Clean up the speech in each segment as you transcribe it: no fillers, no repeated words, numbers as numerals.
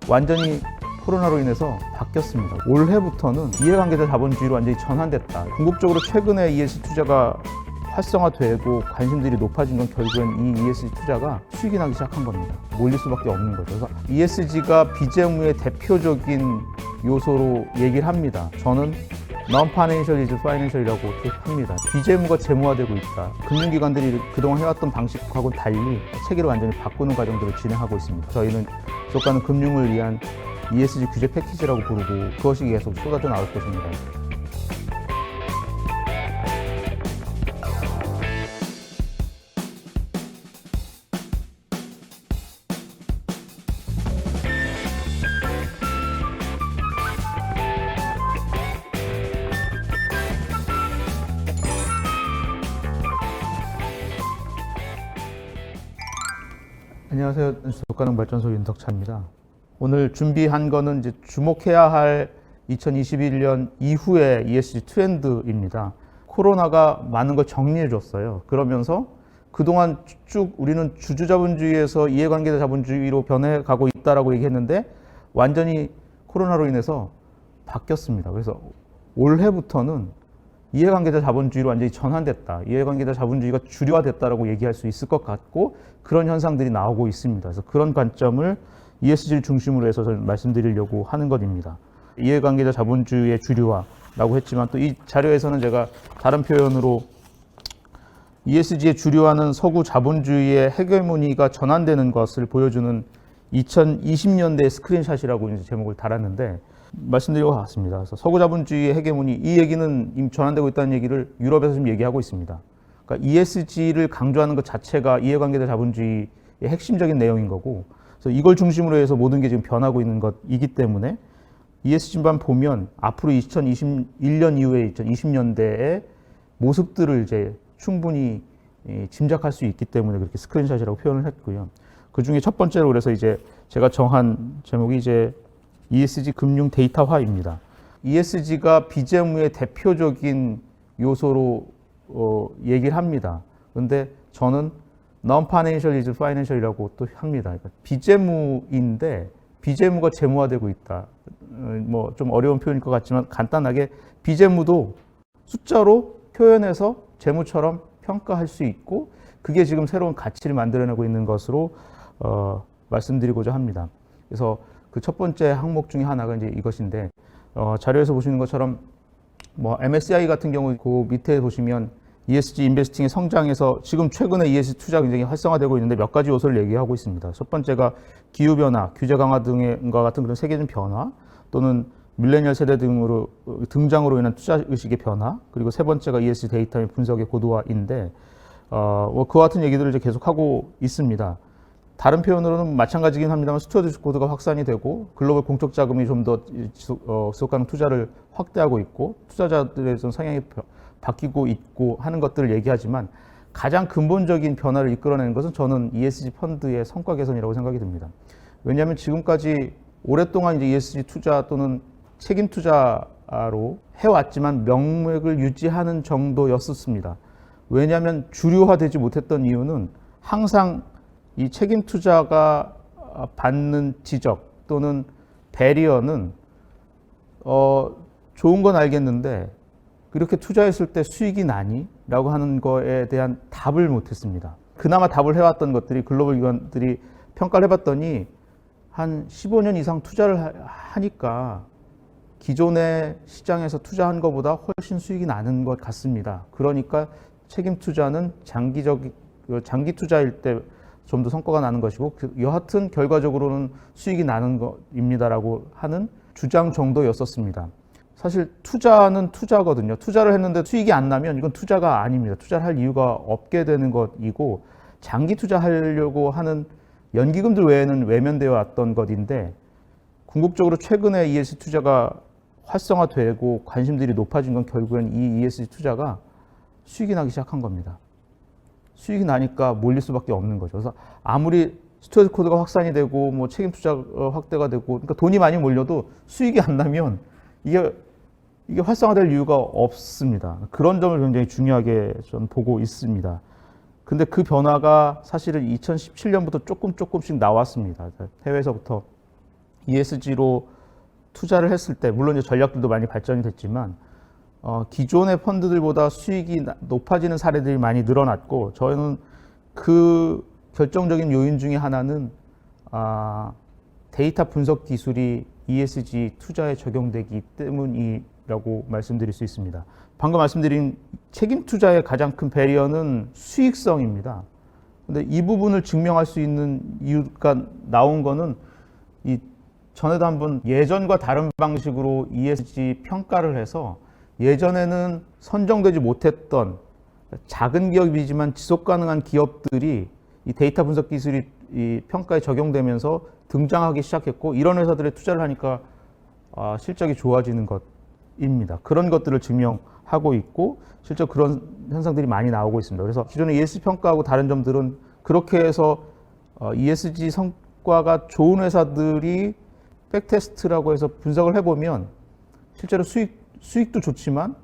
완전히 코로나로 인해서 바뀌었습니다. 올해부터는 이해관계자 자본주의로 완전히 전환됐다. 궁극적으로 최근에 ESG 투자가 활성화되고 관심들이 높아진 건 결국엔 이 ESG 투자가 수익이 나기 시작한 겁니다. 몰릴 수밖에 없는 거죠. 그래서 ESG가 비재무의 대표적인 요소로 얘기를 합니다. 저는 Non-Financial is Financial이라고 합니다. 비재무가 재무화되고 있다. 금융기관들이 그동안 해왔던 방식하고 달리 체계를 완전히 바꾸는 과정들을 진행하고 있습니다. 저희는 지속가능 금융을 위한 ESG 규제 패키지라고 부르고 그것이 계속 쏟아져 나올 것입니다. 안녕하세요. 지속가능발전소 윤덕차입니다. 오늘 준비한 거는 이제 주목해야 할 2021년 이후의 ESG 트렌드입니다. 코로나가 많은 걸 정리해 줬어요. 그러면서 그동안 쭉 우리는 주주자본주의에서 이해관계자 자본주의로 변해가고 있다라고 얘기했는데 완전히 코로나로 인해서 바뀌었습니다. 그래서 올해부터는 이해관계자 자본주의로 완전히 전환됐다. 이해관계자 자본주의가 주류화됐다라고 얘기할 수 있을 것 같고 그런 현상들이 나오고 있습니다. 그래서 그런 관점을 ESG를 중심으로 해서 말씀드리려고 하는 것입니다. 이해관계자 자본주의의 주류화라고 했지만 또 이 자료에서는 제가 다른 표현으로 ESG의 주류화는 서구 자본주의의 헤게모니가 전환되는 것을 보여주는 2020년대 스크린샷이라고 이제 제목을 달았는데 말씀드리고 같습니다. 그래서 서구 자본주의의 헤게모니 이 얘기는 이미 전환되고 있다는 얘기를 유럽에서 지금 얘기하고 있습니다. 그러니까 ESG를 강조하는 것 자체가 이해관계자 자본주의의 핵심적인 내용인 거고, 그래서 이걸 중심으로 해서 모든 게 지금 변하고 있는 것이기 때문에 ESG만 보면 앞으로 2021년 이후에 2020년대의 모습들을 이제 충분히 짐작할 수 있기 때문에 그렇게 스크린샷이라고 표현을 했고요. 그 중에 첫 번째로 그래서 이제 제가 정한 제목이 이제 ESG 금융 데이터화입니다. ESG가 비재무의 대표적인 요소로 얘기를 합니다. 그런데 저는 Non-Financial is Financial이라고 또 합니다. 그러니까 비재무인데 비재무가 재무화되고 있다. 뭐 좀 어려운 표현일 것 같지만 간단하게 비재무도 숫자로 표현해서 재무처럼 평가할 수 있고 그게 지금 새로운 가치를 만들어내고 있는 것으로 말씀드리고자 합니다. 그래서 그 첫 번째 항목 중에 하나가 이제 이것인데 자료에서 보시는 것처럼 뭐 MSCI 같은 경우 그 밑에 보시면 ESG 인베스팅의 성장에서 지금 최근에 ESG 투자 굉장히 활성화되고 있는데 몇 가지 요소를 얘기하고 있습니다. 첫 번째가 기후 변화, 규제 강화 등과 같은 그런 세계적인 변화 또는 밀레니얼 세대 등으로 등장으로 인한 투자 의식의 변화, 그리고 세 번째가 ESG 데이터의 분석의 고도화인데 그와 같은 얘기들을 이제 계속하고 있습니다. 다른 표현으로는 마찬가지긴 합니다만 스튜어드십 코드가 확산이 되고 글로벌 공적 자금이 좀 더 지속가능 투자를 확대하고 있고 투자자들의 좀 성향이 바뀌고 있고 하는 것들을 얘기하지만 가장 근본적인 변화를 이끌어내는 것은 저는 ESG 펀드의 성과 개선이라고 생각이 듭니다. 왜냐하면 지금까지 오랫동안 이제 ESG 투자 또는 책임 투자로 해왔지만 명맥을 유지하는 정도였었습니다. 왜냐하면 주류화되지 못했던 이유는 항상 이 책임 투자가 받는 지적 또는 배리어는 좋은 건 알겠는데 그렇게 투자했을 때 수익이 나니? 라고 하는 거에 대한 답을 못했습니다. 그나마 답을 해왔던 것들이 글로벌 기관들이 평가를 해봤더니 한 15년 이상 투자를 하니까 기존의 시장에서 투자한 것보다 훨씬 수익이 나는 것 같습니다. 그러니까 책임 투자는 장기 투자일 때 좀 더 성과가 나는 것이고 여하튼 결과적으로는 수익이 나는 것입니다라고 하는 주장 정도였었습니다. 사실 투자는 투자거든요. 투자를 했는데 수익이 안 나면 이건 투자가 아닙니다. 투자를 할 이유가 없게 되는 것이고 장기 투자하려고 하는 연기금들 외에는 외면되어 왔던 것인데 궁극적으로 최근에 ESG 투자가 활성화되고 관심들이 높아진 건 결국엔 이 ESG 투자가 수익이 나기 시작한 겁니다. 수익이 나니까 몰릴 수밖에 없는 거죠. 그래서 아무리 스튜어드 코드가 확산이 되고 뭐 책임 투자 확대가 되고 그러니까 돈이 많이 몰려도 수익이 안 나면 이게 활성화될 이유가 없습니다. 그런 점을 굉장히 중요하게 저는 보고 있습니다. 근데 그 변화가 사실은 2017년부터 조금씩 나왔습니다. 해외에서부터 ESG로 투자를 했을 때 물론 이제 전략들도 많이 발전이 됐지만 기존의 펀드들보다 수익이 높아지는 사례들이 많이 늘어났고 저는 그 결정적인 요인 중에 하나는 데이터 분석 기술이 ESG 투자에 적용되기 때문이라고 말씀드릴 수 있습니다. 방금 말씀드린 책임 투자의 가장 큰 배리어는 수익성입니다. 근데 이 부분을 증명할 수 있는 이유가 나온 거는 이 전에도 한번 예전과 다른 방식으로 ESG 평가를 해서 예전에는 선정되지 못했던 작은 기업이지만 지속 가능한 기업들이 이 데이터 분석 기술이 이 평가에 적용되면서 등장하기 시작했고 이런 회사들에 투자를 하니까 실적이 좋아지는 것입니다. 그런 것들을 증명하고 있고 실제 그런 현상들이 많이 나오고 있습니다. 그래서 기존의 ESG 평가하고 다른 점들은 그렇게 해서 ESG 성과가 좋은 회사들이 백테스트라고 해서 분석을 해보면 실제로 수익도 좋지만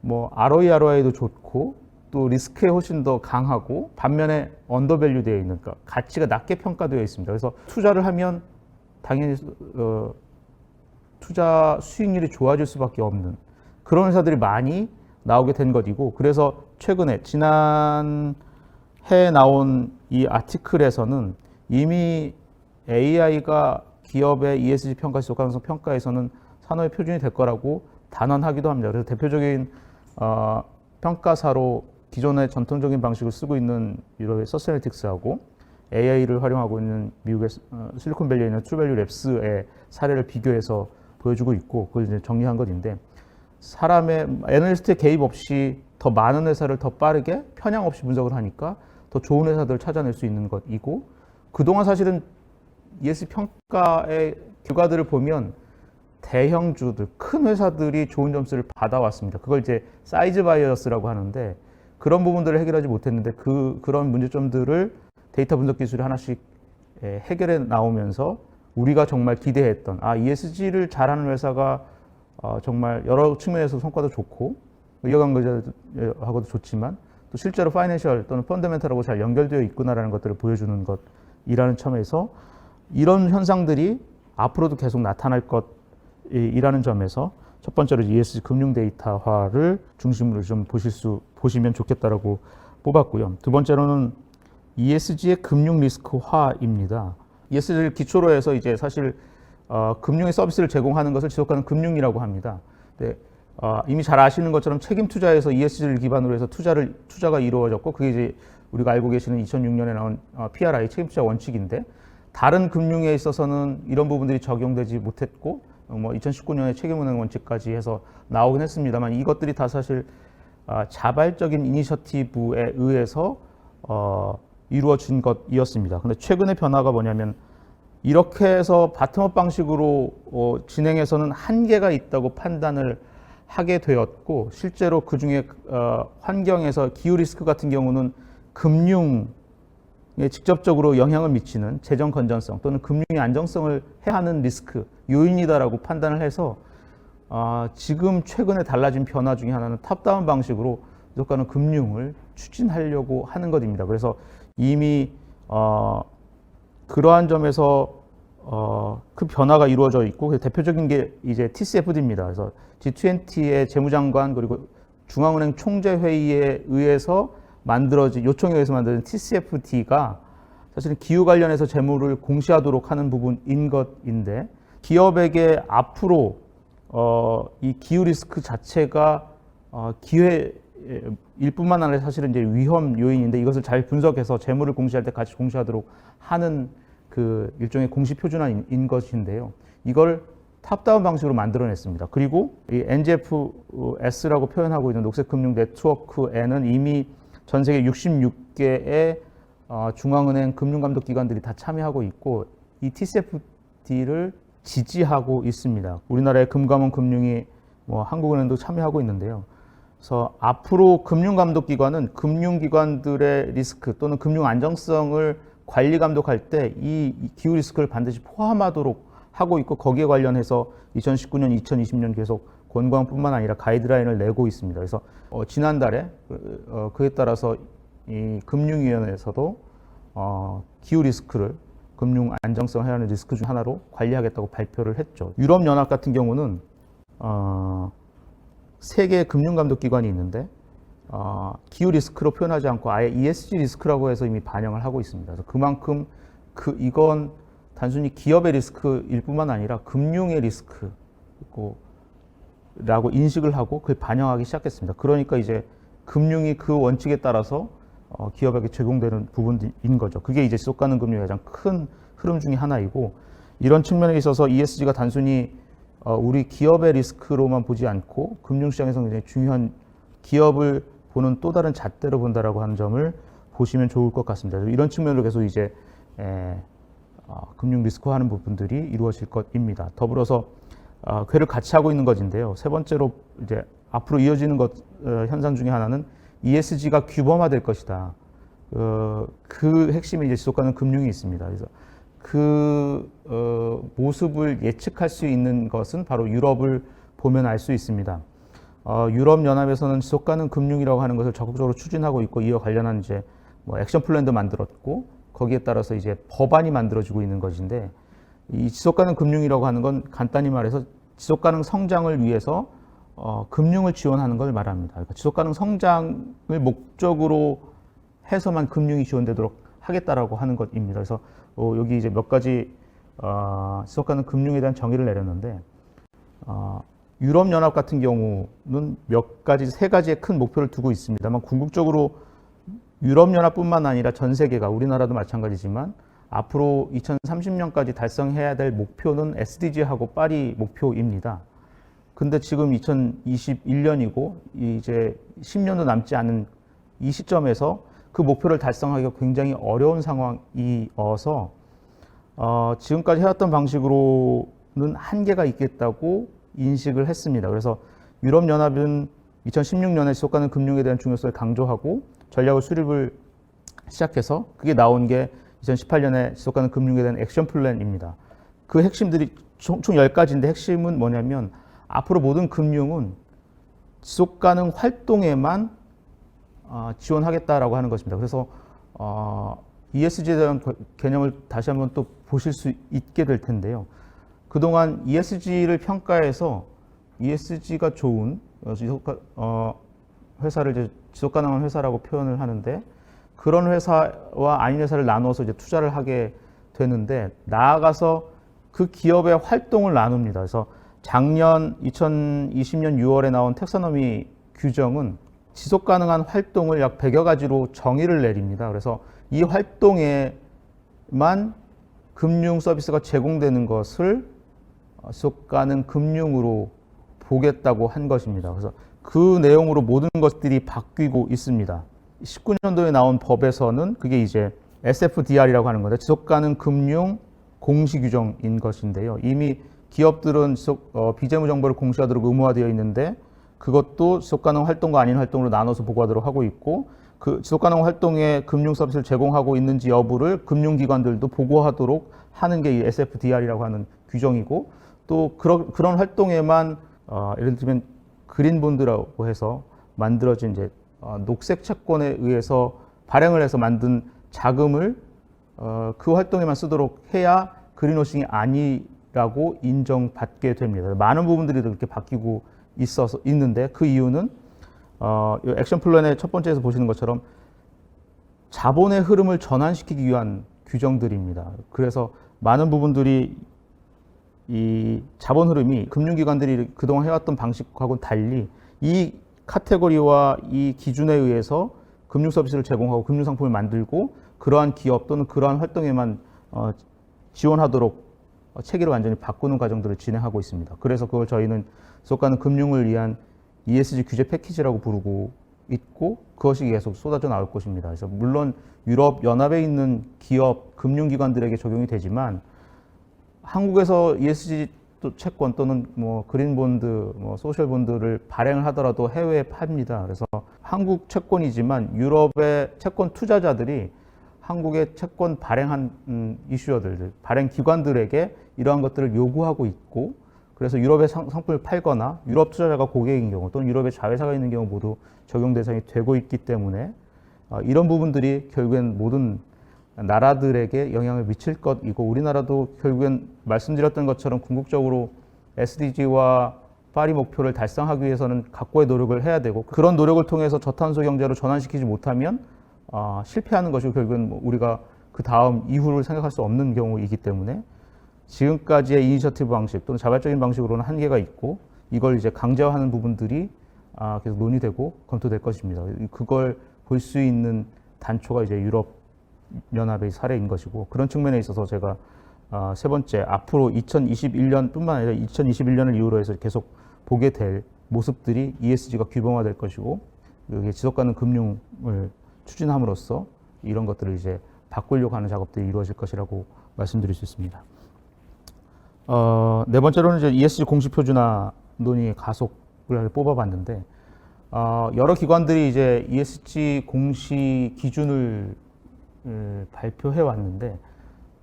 뭐 ROE도 좋고 또 리스크에 훨씬 더 강하고 반면에 언더밸류 되어 있는 그러니까 가치가 낮게 평가되어 있습니다. 그래서 투자를 하면 당연히 투자 수익률이 좋아질 수밖에 없는 그런 회사들이 많이 나오게 된 것이고 그래서 최근에 지난 해에 나온 이 아티클에서는 이미 AI가 기업의 ESG 평가 지속 가능성 평가에서는 산업의 표준이 될 거라고 단언하기도 합니다. 그래서 대표적인 평가사로 기존의 전통적인 방식을 쓰고 있는 유럽의 서스테이너틱스하고 AI를 활용하고 있는 미국의 실리콘밸리에 있는 트루밸류 랩스의 사례를 비교해서 보여주고 있고 그걸 이제 정리한 것인데 사람의 애널리스트의 개입 없이 더 많은 회사를 더 빠르게 편향 없이 분석을 하니까 더 좋은 회사들을 찾아낼 수 있는 것이고 그동안 사실은 ESG 평가의 결과들을 보면 대형주들, 큰 회사들이 좋은 점수를 받아왔습니다. 그걸 이제 사이즈 바이어스라고 하는데 그런 부분들을 해결하지 못했는데 그런 문제점들을 데이터 분석 기술이 하나씩 해결해 나오면서 우리가 정말 기대했던 ESG를 잘하는 회사가 정말 여러 측면에서 성과도 좋고 이어관계자하고도 좋지만 또 실제로 파이낸셜 또는 펀더멘탈하고 잘 연결되어 있구나라는 것들을 보여주는 것이라는 점에서 이런 현상들이 앞으로도 계속 나타날 것이라는 점에서 첫 번째로 ESG 금융 데이터화를 중심으로 좀 보시면 좋겠다라고 뽑았고요. 두 번째로는 ESG의 금융 리스크화입니다. ESG를 기초로 해서 이제 사실 금융의 서비스를 제공하는 것을 지속가능 금융이라고 합니다. 근데 이미 잘 아시는 것처럼 책임 투자에서 ESG를 기반으로 해서 투자가 이루어졌고 그게 이제 우리가 알고 계시는 2006년에 나온 PRI 책임 투자 원칙인데 다른 금융에 있어서는 이런 부분들이 적용되지 못했고 2019년에 책임은행 원칙까지 해서 나오긴 했습니다만 이것들이 다 사실 자발적인 이니셔티브에 의해서 이루어진 것이었습니다. 근데 최근의 변화가 뭐냐면 이렇게 해서 바텀업 방식으로 진행해서는 한계가 있다고 판단을 하게 되었고 실제로 그 중에 환경에서 기후 리스크 같은 경우는 금융에 직접적으로 영향을 미치는 재정 건전성 또는 금융의 안정성을 해하는 리스크 요인이다라고 판단을 해서 지금 최근에 달라진 변화 중에 하나는 탑다운 방식으로 지속가능 금융을 추진하려고 하는 것입니다. 그래서 이미 그러한 점에서 그 변화가 이루어져 있고 대표적인 게 이제 TCFD입니다. 그래서 G20의 재무장관 그리고 중앙은행 총재회의에 의해서 요청에 의해서 만들어진 TCFD가 사실은 기후 관련해서 재무를 공시하도록 하는 부분인 것인데 기업에게 앞으로 이 기후 리스크 자체가 기회일 뿐만 아니라 사실은 이제 위험 요인인데 이것을 잘 분석해서 재무를 공시할 때 같이 공시하도록 하는 그 일종의 공시 표준화인 것인데요. 이걸 탑다운 방식으로 만들어냈습니다. 그리고 이 NGFS라고 표현하고 있는 녹색금융 네트워크에는 이미 전 세계 66개의 중앙은행 금융감독기관들이 다 참여하고 있고 이 TCFD를 지지하고 있습니다. 우리나라의 금감원 금융이 한국은행도 참여하고 있는데요. 그래서 앞으로 금융감독기관은 금융기관들의 리스크 또는 금융 안정성을 관리 감독할 때 이 기후 리스크를 반드시 포함하도록 하고 있고 거기에 관련해서 2019년, 2020년 계속 권고안뿐만 아니라 가이드라인을 내고 있습니다. 그래서 지난달에 그에 따라서 이 금융위원회에서도 기후 리스크를 금융 안정성을 해야 하는 리스크 중 하나로 관리하겠다고 발표를 했죠. 유럽연합 같은 경우는 세계 금융감독기관이 있는데 기후 리스크로 표현하지 않고 아예 ESG 리스크라고 해서 이미 반영을 하고 있습니다. 그래서 그만큼 이건 단순히 기업의 리스크일 뿐만 아니라 금융의 리스크라고 인식을 하고 그걸 반영하기 시작했습니다. 그러니까 이제 금융이 그 원칙에 따라서 기업에게 적용되는 부분인 거죠. 그게 이제 지속가능 금융의 가장 큰 흐름 중에 하나이고, 이런 측면에 있어서 ESG가 단순히 우리 기업의 리스크로만 보지 않고 금융시장에서 굉장히 중요한 기업을 보는 또 다른 잣대로 본다라고 하는 점을 보시면 좋을 것 같습니다. 이런 측면으로 계속 이제 금융 리스크화하는 부분들이 이루어질 것입니다. 더불어서 궤를 같이 하고 있는 것인데요. 세 번째로 이제 앞으로 이어지는 현상 중에 하나는 ESG가 규범화될 것이다. 그 핵심에 이제 지속가능 금융이 있습니다. 그래서 모습을 예측할 수 있는 것은 바로 유럽을 보면 알 수 있습니다. 유럽연합에서는 지속가능 금융이라고 하는 것을 적극적으로 추진하고 있고, 이와 관련한 이제 액션 플랜도 만들었고, 거기에 따라서 이제 법안이 만들어지고 있는 것인데, 이 지속가능 금융이라고 하는 건 간단히 말해서 지속가능 성장을 위해서 금융을 지원하는 걸 말합니다. 그러니까 지속가능 성장을 목적으로 해서만 금융이 지원되도록 하겠다라고 하는 것입니다. 그래서 여기 이제 몇 가지 지속가능 금융에 대한 정의를 내렸는데, 유럽연합 같은 경우는 세 가지의 큰 목표를 두고 있습니다만, 궁극적으로 유럽연합뿐만 아니라 전 세계가, 우리나라도 마찬가지지만 앞으로 2030년까지 달성해야 될 목표는 SDG하고 파리 목표입니다. 근데 지금 2021년이고 이제 10년도 남지 않은 이 시점에서 그 목표를 달성하기가 굉장히 어려운 상황이어서 지금까지 해왔던 방식으로는 한계가 있겠다고 인식을 했습니다. 그래서 유럽연합은 2016년에 지속가능 금융에 대한 중요성을 강조하고 전략을 수립을 시작해서 그게 나온 게 2018년에 지속가능 금융에 대한 액션 플랜입니다. 그 핵심들이 총 10가지인데 핵심은 뭐냐면, 앞으로 모든 금융은 지속가능 활동에만 지원하겠다라고 하는 것입니다. 그래서 ESG에 대한 개념을 다시 한번 또 보실 수 있게 될 텐데요. 그동안 ESG를 평가해서 ESG가 좋은 회사를 이제 지속가능한 회사라고 표현을 하는데, 그런 회사와 아닌 회사를 나누어서 이제 투자를 하게 되는데, 나아가서 그 기업의 활동을 나눕니다. 그래서 작년 2020년 6월에 나온 텍사노미 규정은 지속가능한 활동을 약 100여 가지로 정의를 내립니다. 그래서 이 활동에만 금융 서비스가 제공되는 것을 지속가능 금융으로 보겠다고 한 것입니다. 그래서 그 내용으로 모든 것들이 바뀌고 있습니다. 19년도에 나온 법에서는 그게 이제 SFDR이라고 하는 건데, 지속가능 금융 공시규정인 것인데요. 이미 기업들은 비재무 정보를 공시하도록 의무화되어 있는데, 그것도 지속가능 활동과 아닌 활동으로 나눠서 보고하도록 하고 있고, 그 지속가능 활동에 금융 서비스를 제공하고 있는지 여부를 금융기관들도 보고하도록 하는 게 이 SFDR이라고 하는 규정이고, 또 그런 활동에만 예를 들면 그린본드라고 해서 만들어진 이제 녹색 채권에 의해서 발행을 해서 만든 자금을 그 활동에만 쓰도록 해야 그린워싱이 아니라고 인정받게 됩니다. 많은 부분들이 그렇게 바뀌고 있는데, 그 이유는 액션 플랜의 첫 번째에서 보시는 것처럼 자본의 흐름을 전환시키기 위한 규정들입니다. 그래서 많은 부분들이 이 자본 흐름이 금융기관들이 그동안 해왔던 방식하고는 달리 이 카테고리와 이 기준에 의해서 금융 서비스를 제공하고 금융 상품을 만들고, 그러한 기업 또는 그러한 활동에만 지원하도록 체계를 완전히 바꾸는 과정들을 진행하고 있습니다. 그래서 그걸 저희는 지속가능 금융을 위한 ESG 규제 패키지라고 부르고 있고, 그것이 계속 쏟아져 나올 것입니다. 그래서 물론 유럽 연합에 있는 기업 금융기관들에게 적용이 되지만, 한국에서 ESG 채권 또는 뭐 그린본드, 뭐 소셜본드를 발행을 하더라도 해외에 팝니다. 그래서 한국 채권이지만 유럽의 채권 투자자들이 한국의 채권 발행한 이슈어들, 발행 기관들에게 이러한 것들을 요구하고 있고, 그래서 유럽의 상품을 팔거나 유럽 투자자가 고객인 경우 또는 유럽의 자회사가 있는 경우 모두 적용 대상이 되고 있기 때문에 이런 부분들이 결국엔 모든 나라들에게 영향을 미칠 것이고 우리나라도 결국엔 말씀드렸던 것처럼 궁극적으로 SDG와 파리 목표를 달성하기 위해서는 각고의 노력을 해야 되고 그런 노력을 통해서 저탄소 경제로 전환시키지 못하면 실패하는 것이고 결국엔 뭐 우리가 그 다음 이후를 생각할 수 없는 경우이기 때문에 지금까지의 이니셔티브 방식 또는 자발적인 방식으로는 한계가 있고 이걸 이제 강제화하는 부분들이 계속 논의되고 검토될 것입니다. 그걸 볼 수 있는 단초가 이제 유럽 연합의 사례인 것이고 그런 측면에 있어서 제가 세 번째 앞으로 2021년뿐만 아니라 2021년을 이유로 해서 계속 보게 될 모습들이 ESG가 규범화될 것이고 이게 지속 가능 금융을 추진함으로써 이런 것들을 이제 바꾸려고 하는 작업들이 이루어질 것이라고 말씀드릴 수 있습니다. 네 번째로는 이제 ESG 공시 표준화 논의의 가속을 뽑아봤는데 여러 기관들이 이제 ESG 공시 기준을 발표해 왔는데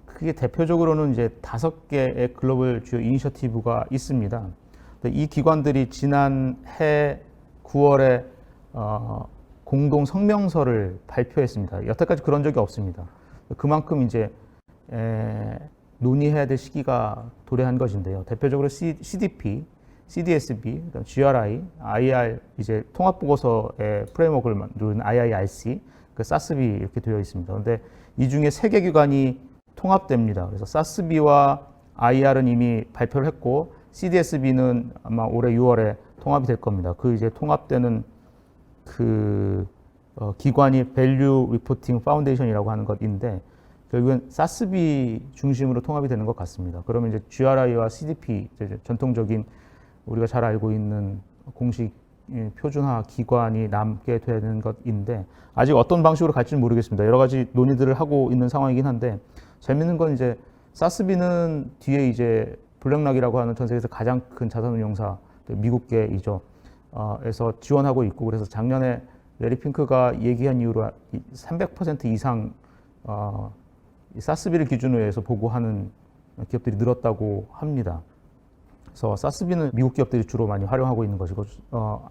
그게 대표적으로는 이제 5개의 글로벌 주요 이니셔티브가 있습니다. 이 기관들이 지난해 9월에 공동 성명서를 발표했습니다. 여태까지 그런 적이 없습니다. 그만큼 이제 논의해야 될 시기가 도래한 것인데요. 대표적으로 CDP, CDSB, GRI, IR 이제 통합 보고서의 프레임워크를 만든 IIRC, 그 SASB 이렇게 되어 있습니다. 그런데 이 중에 3개 기관이 통합됩니다. 그래서 SASB와 IR은 이미 발표를 했고 CDSB는 아마 올해 6월에 통합이 될 겁니다. 그 이제 통합되는 그 기관이 Value Reporting Foundation이라고 하는 것인데 결국엔 SASB 중심으로 통합이 되는 것 같습니다. 그러면 이제 GRI와 CDP 이제 전통적인 우리가 잘 알고 있는 공식 표준화 기관이 남게 되는 것인데 아직 어떤 방식으로 갈지는 모르겠습니다. 여러 가지 논의들을 하고 있는 상황이긴 한데 재밌는 건 이제 사스비는 뒤에 이제 블랙락이라고 하는 전 세계에서 가장 큰 자산운용사 미국계이죠. 에서 지원하고 있고 그래서 작년에 레리 핑크가 얘기한 이후로 300% 이상 사스비를 기준으로 해서 보고하는 기업들이 늘었다고 합니다. 그래서 사스비는 미국 기업들이 주로 많이 활용하고 있는 것이고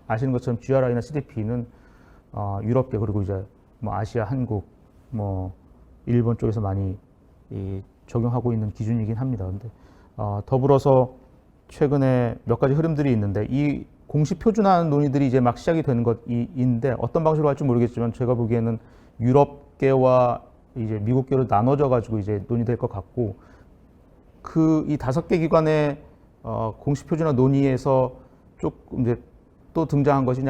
아시는 것처럼 GRI나 CDP는 유럽계 그리고 이제 뭐 아시아, 한국, 뭐 일본 쪽에서 많이 적용하고 있는 기준이긴 합니다. 근데 더불어서 최근에 몇 가지 흐름들이 있는데 이 공시 표준화 논의들이 이제 막 시작이 되는 것인데 어떤 방식으로 할지 모르겠지만 제가 보기에는 유럽계와 이제 미국계로 나눠져 가지고 이제 논의될 것 같고 그 이 5개 기관의 공시 표준화 논의에서 조금 이제 또 등장한 것이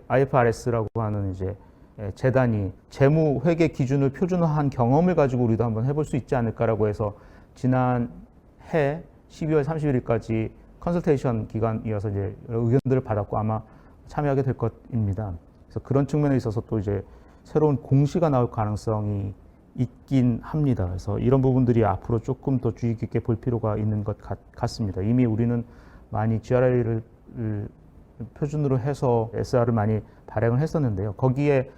IFRS라고 하는 이제 재단이 재무 회계 기준을 표준화한 경험을 가지고 우리도 한번 해볼 수 있지 않을까라고 해서 지난 해 12월 31일까지 컨설테이션 기간이어서 이제 의견들을 받았고 아마 참여하게 될 것입니다. 그래서 그런 측면에 있어서 또 이제 새로운 공시가 나올 가능성이 있긴 합니다. 그래서 이런 부분들이 앞으로 조금 더 주의 깊게 볼 필요가 있는 것 같습니다. 이미 우리는 많이 GRI를 표준으로 해서 SR을 많이 발행을 했었는데요. 거기에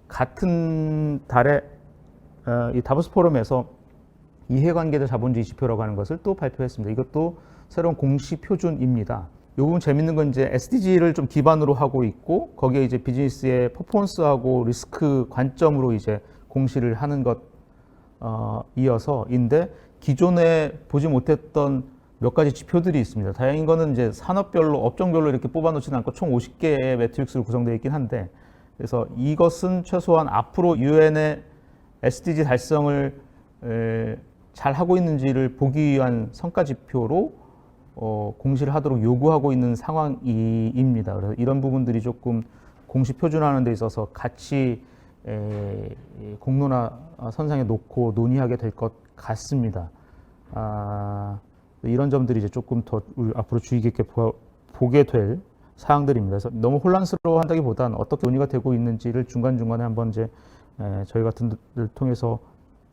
같은 달에 이 다보스 포럼에서 이해관계자 자본주의 지표라고 하는 것을 또 발표했습니다. 이것도 새로운 공시 표준입니다. 이 부분 재밌는 건 이제 SDG를 좀 기반으로 하고 있고 거기에 이제 비즈니스의 퍼포먼스하고 리스크 관점으로 이제 공시를 하는 것 이어서인데 기존에 보지 못했던 몇 가지 지표들이 있습니다. 다행인 거는 이제 산업별로 업종별로 이렇게 뽑아놓지는 않고 총 50개의 매트릭스로 구성되어 있긴 한데 그래서 이것은 최소한 앞으로 유엔의 SDG 달성을 잘 하고 있는지를 보기 위한 성과 지표로 공시를 하도록 요구하고 있는 상황입니다. 그래서 이런 부분들이 조금 공시 표준화하는 데 있어서 같이 공론화 선상에 놓고 논의하게 될 것 같습니다. 이런 점들이 이제 조금 더 앞으로 주의 깊게 보게 될 사항들입니다. 그래서 너무 혼란스러워한다기보다는 어떻게 논의가 되고 있는지를 중간중간에 한번 이제 저희 같은 데를 통해서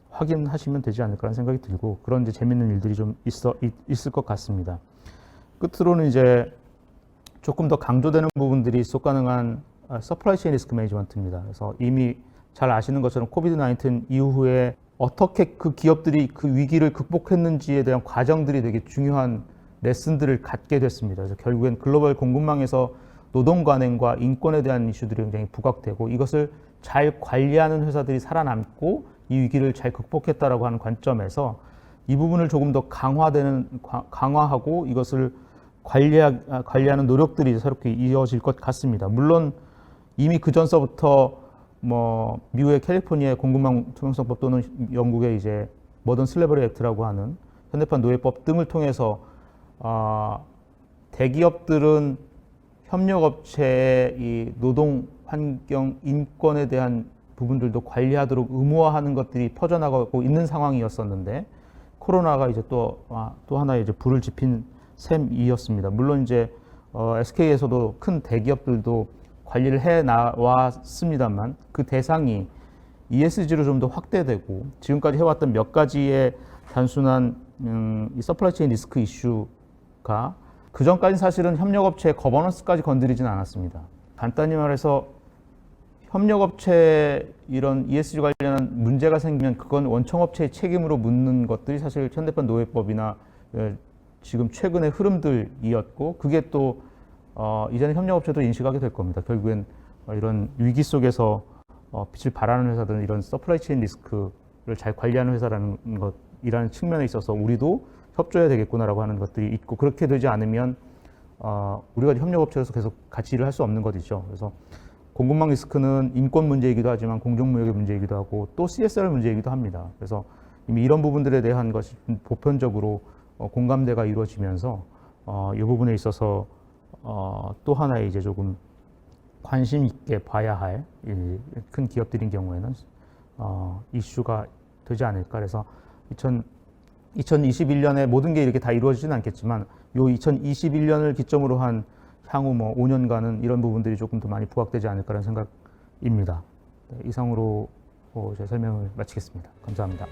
확인하시면 되지 않을까라는 생각이 들고 그런 이제 재밌는 일들이 좀 있을 것 같습니다. 끝으로는 이제 조금 더 강조되는 부분들이 지속 가능한 서플라이 체인 리스크 매니지먼트입니다. 그래서 이미 잘 아시는 것처럼 코비드-19 이후에 어떻게 그 기업들이 그 위기를 극복했는지에 대한 과정들이 되게 중요한 레슨들을 갖게 됐습니다. 그래서 결국엔 글로벌 공급망에서 노동 관행과 인권에 대한 이슈들이 굉장히 부각되고 이것을 잘 관리하는 회사들이 살아남고 이 위기를 잘 극복했다라고 하는 관점에서 이 부분을 조금 더 강화하고 이것을 관리하는 노력들이 새롭게 이어질 것 같습니다. 물론 이미 그 전서부터 뭐 미국의 캘리포니아의 공급망 투명성법 또는 영국의 이제 모던 슬래버리 액트라고 하는 현대판 노예법 등을 통해서 대기업들은 협력업체의 이 노동 환경 인권에 대한 부분들도 관리하도록 의무화하는 것들이 퍼져나가고 있는 상황이었었는데 코로나가 이제 또 하나의 이제 불을 지핀 셈이었습니다. 물론 이제 SK에서도 큰 대기업들도 관리를 해 나왔습니다만 그 대상이 ESG로 좀 더 확대되고 지금까지 해왔던 몇 가지의 단순한 이 서플라이 체인 리스크 이슈가 그 전까지 사실은 협력업체의 거버넌스까지 건드리진 않았습니다. 간단히 말해서 협력업체 이런 ESG 관련한 문제가 생기면 그건 원청업체의 책임으로 묻는 것들이 사실 현대판 노예법이나 지금 최근의 흐름들이었고 그게 또 이제는 협력업체도 인식하게 될 겁니다. 결국엔 이런 위기 속에서 빛을 발하는 회사들은 이런 서플라이 체인 리스크를 잘 관리하는 회사라는 것이라는 측면에 있어서 우리도 협조해야 되겠구나라고 하는 것들이 있고 그렇게 되지 않으면 우리가 협력업체로서 계속 같이 일을 할 수 없는 것이죠. 그래서 공급망 리스크는 인권 문제이기도 하지만 공정무역의 문제이기도 하고 또 CSR 문제이기도 합니다. 그래서 이미 이런 부분들에 대한 것이 보편적으로 공감대가 이루어지면서 이 부분에 있어서 또 하나의 이제 조금 관심 있게 봐야 할 큰 기업들인 경우에는 이슈가 되지 않을까. 그래서 2021년에 모든 게 이렇게 다 이루어지지는 않겠지만 요 2021년을 기점으로 한 향후 뭐 5년간은 이런 부분들이 조금 더 많이 부각되지 않을까라는 생각입니다. 네, 이상으로 제 설명을 마치겠습니다. 감사합니다.